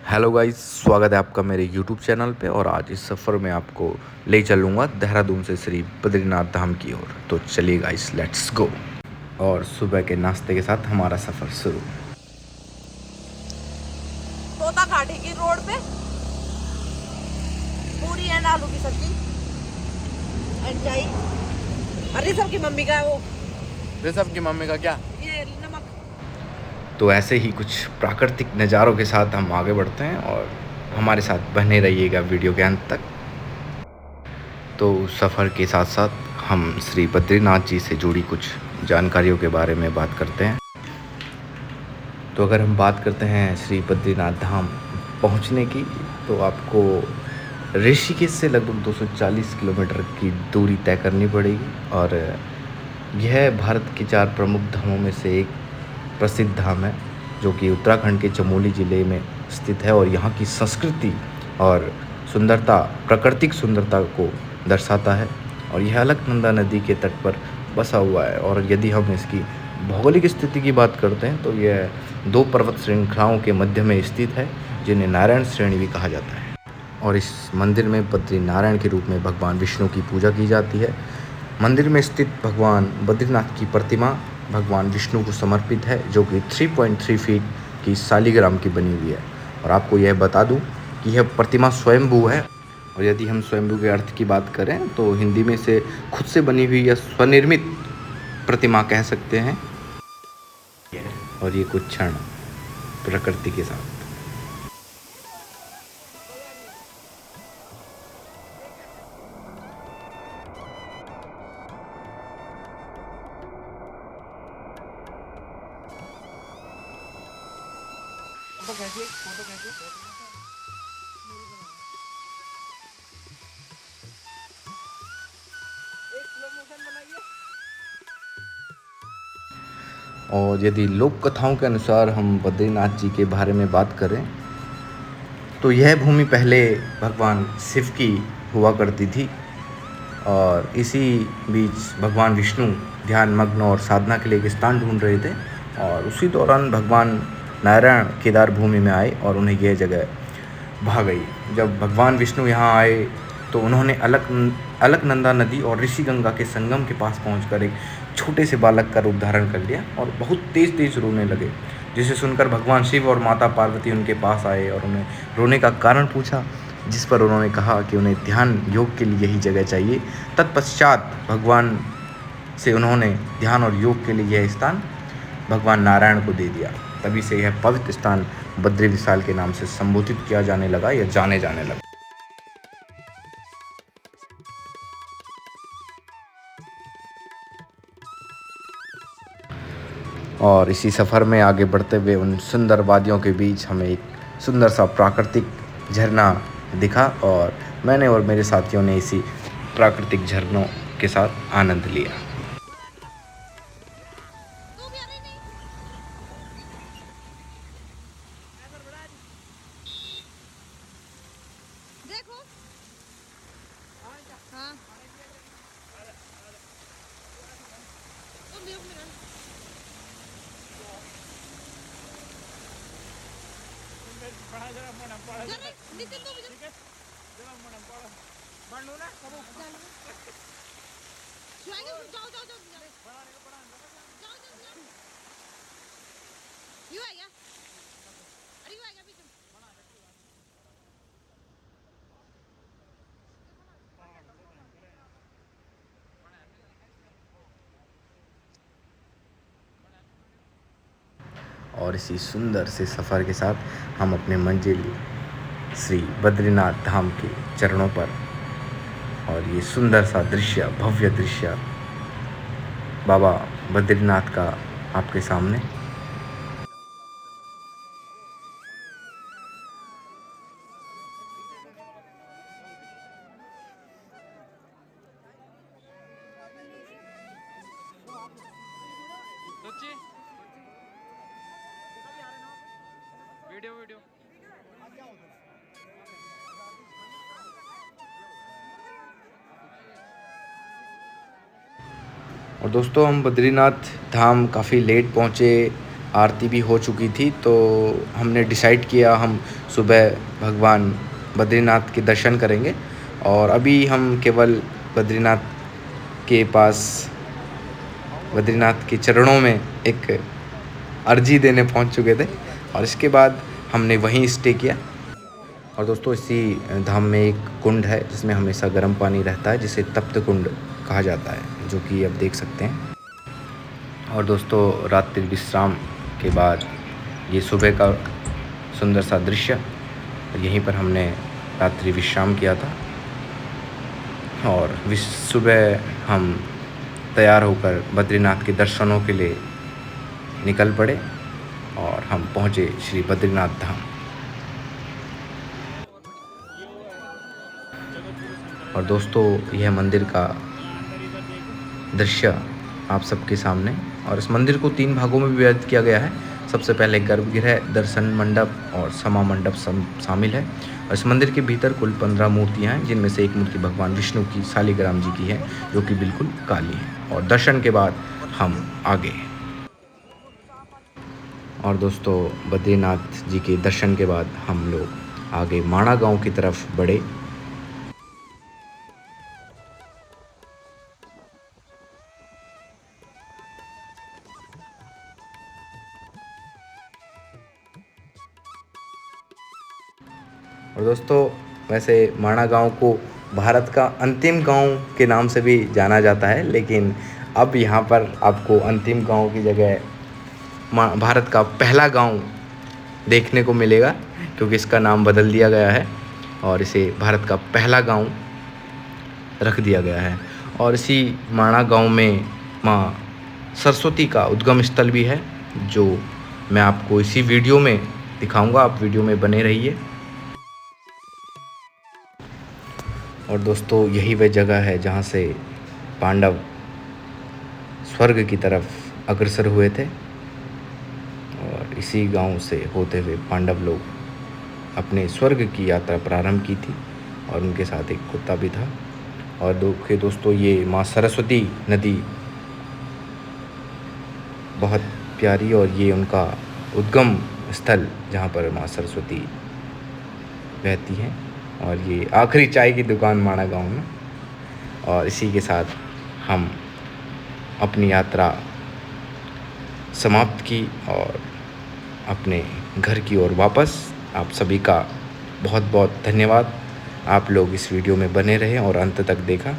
Hello guys, स्वागत है आपका मेरे यूट्यूब चैनल पे। और आज इस सफ़र में आपको ले चलूँगा देहरादून से श्री बद्रीनाथ धाम की ओर। तो चलिए गाइस, लेट्स गो। और सुबह के नाश्ते के साथ हमारा सफ़र शुरू। तोता घाटी की रोड पे पूरी एंड आलू की सब्जी अंजाई। अरे सबकी मम्मी का है वो। ऋषभ की मम्मी का क्या? ये नमक। तो ऐसे ही कुछ प्राकृतिक नज़ारों के साथ हम आगे बढ़ते हैं और हमारे साथ बने रहिएगा वीडियो के अंत तक। तो सफ़र के साथ साथ हम श्री बद्रीनाथ जी से जुड़ी कुछ जानकारियों के बारे में बात करते हैं। तो अगर हम बात करते हैं श्री बद्रीनाथ धाम पहुंचने की, तो आपको ऋषिकेश से लगभग 240 किलोमीटर की दूरी तय करनी पड़ेगी। और यह भारत के 4 प्रमुख धामों में से एक प्रसिद्ध धाम है, जो कि उत्तराखंड के चमोली ज़िले में स्थित है। और यहाँ की संस्कृति और सुंदरता, प्राकृतिक सुंदरता को दर्शाता है। और यह अलकनंदा नदी के तट पर बसा हुआ है। और यदि हम इसकी भौगोलिक स्थिति की बात करते हैं, तो यह 2 पर्वत श्रृंखलाओं के मध्य में स्थित है, जिन्हें नारायण श्रेणी भी कहा जाता है। और इस मंदिर में बद्री नारायण के रूप में भगवान विष्णु की पूजा की जाती है। मंदिर में स्थित भगवान बद्रीनाथ की प्रतिमा भगवान विष्णु को समर्पित है, जो कि 3.3 फीट की शालिग्राम की बनी हुई है। और आपको यह बता दूं कि यह प्रतिमा स्वयंभू है। और यदि हम स्वयंभू के अर्थ की बात करें, तो हिंदी में से खुद से बनी हुई या स्वनिर्मित प्रतिमा कह सकते हैं। और ये कुछ क्षण प्रकृति के साथ। और यदि लोक कथाओं के अनुसार हम बद्रीनाथ जी के बारे में बात करें, तो यह भूमि पहले भगवान शिव की हुआ करती थी। और इसी बीच भगवान विष्णु ध्यान मग्न और साधना के लिए एक स्थान ढूंढ रहे थे। और उसी दौरान भगवान नारायण केदार भूमि में आए और उन्हें यह जगह भा गई। जब भगवान विष्णु यहाँ आए, तो उन्होंने अलकनंदा नदी और ऋषिगंगा के संगम के पास पहुंचकर एक छोटे से बालक का रूप धारण कर लिया और बहुत तेज तेज रोने लगे। जिसे सुनकर भगवान शिव और माता पार्वती उनके पास आए और उन्हें रोने का कारण पूछा, जिस पर उन्होंने कहा कि उन्हें ध्यान योग के लिए यही जगह चाहिए। तत्पश्चात भगवान से उन्होंने ध्यान और योग के लिए यह स्थान भगवान नारायण को दे दिया। तभी से यह पवित्र स्थान बद्री विशाल के नाम से संबोधित किया जाने लगा या जाने लगा। और इसी सफ़र में आगे बढ़ते हुए उन सुंदर वादियों के बीच हमें एक सुंदर सा प्राकृतिक झरना दिखा। और मैंने और मेरे साथियों ने इसी प्राकृतिक झरनों के साथ आनंद लिया। देखो हाँ नितिन तो मुझे जाओ जाओ जाओ यू है क्या? अरे यू है क्या पीछे? और इसी सुंदर से सफ़र के साथ हम अपने मंजिल श्री बद्रीनाथ धाम के चरणों पर। और ये सुंदर सा दृश्य, भव्य दृश्य बाबा बद्रीनाथ का आपके सामने। वीडियो और दोस्तों, हम बद्रीनाथ धाम काफ़ी लेट पहुँचे। आरती भी हो चुकी थी, तो हमने डिसाइड किया हम सुबह भगवान बद्रीनाथ के दर्शन करेंगे। और अभी हम केवल बद्रीनाथ के पास, बद्रीनाथ के चरणों में एक अर्जी देने पहुंच चुके थे और इसके बाद हमने वहीं स्टे किया। और दोस्तों इसी धाम में एक कुंड है जिसमें हमेशा गर्म पानी रहता है, जिसे तप्त कुंड कहा जाता है, जो कि आप देख सकते हैं। और दोस्तों रात्रि विश्राम के बाद ये सुबह का सुंदर सा दृश्य, और यहीं पर हमने रात्रि विश्राम किया था। और सुबह हम तैयार होकर बद्रीनाथ के दर्शनों के लिए निकल पड़े और हम पहुँचे श्री बद्रीनाथ धाम। और दोस्तों यह मंदिर का दृश्य आप सबके सामने, और इस मंदिर को 3 भागों में विभाजित किया गया है। सबसे पहले गर्भगृह, दर्शन मंडप और समा मंडप शामिल है। और इस मंदिर के भीतर कुल 15 मूर्तियाँ हैं, जिनमें से एक मूर्ति भगवान विष्णु की शालिग्राम जी की है, जो कि बिल्कुल काली है। और दर्शन के बाद हम आगे। और दोस्तों बद्रीनाथ जी के दर्शन के बाद हम लोग आगे माणा गांव की तरफ बढ़े। और दोस्तों वैसे माणा गांव को भारत का अंतिम गांव के नाम से भी जाना जाता है, लेकिन अब यहाँ पर आपको अंतिम गांव की जगह भारत का पहला गांव देखने को मिलेगा, क्योंकि इसका नाम बदल दिया गया है और इसे भारत का पहला गांव रख दिया गया है। और इसी माणा गांव में माँ सरस्वती का उद्गम स्थल भी है, जो मैं आपको इसी वीडियो में दिखाऊंगा। आप वीडियो में बने रहिए। और दोस्तों यही वह जगह है जहाँ से पांडव स्वर्ग की तरफ अग्रसर हुए थे, और इसी गांव से होते हुए पांडव लोग अपने स्वर्ग की यात्रा प्रारंभ की थी, और उनके साथ एक कुत्ता भी था। और दोस्तों ये माँ सरस्वती नदी बहुत प्यारी, और ये उनका उद्गम स्थल जहाँ पर माँ सरस्वती बहती हैं। और ये आखिरी चाय की दुकान माणा गांव में। और इसी के साथ हम अपनी यात्रा समाप्त की और अपने घर की ओर वापस। आप सभी का बहुत बहुत धन्यवाद। आप लोग इस वीडियो में बने रहे और अंत तक देखा।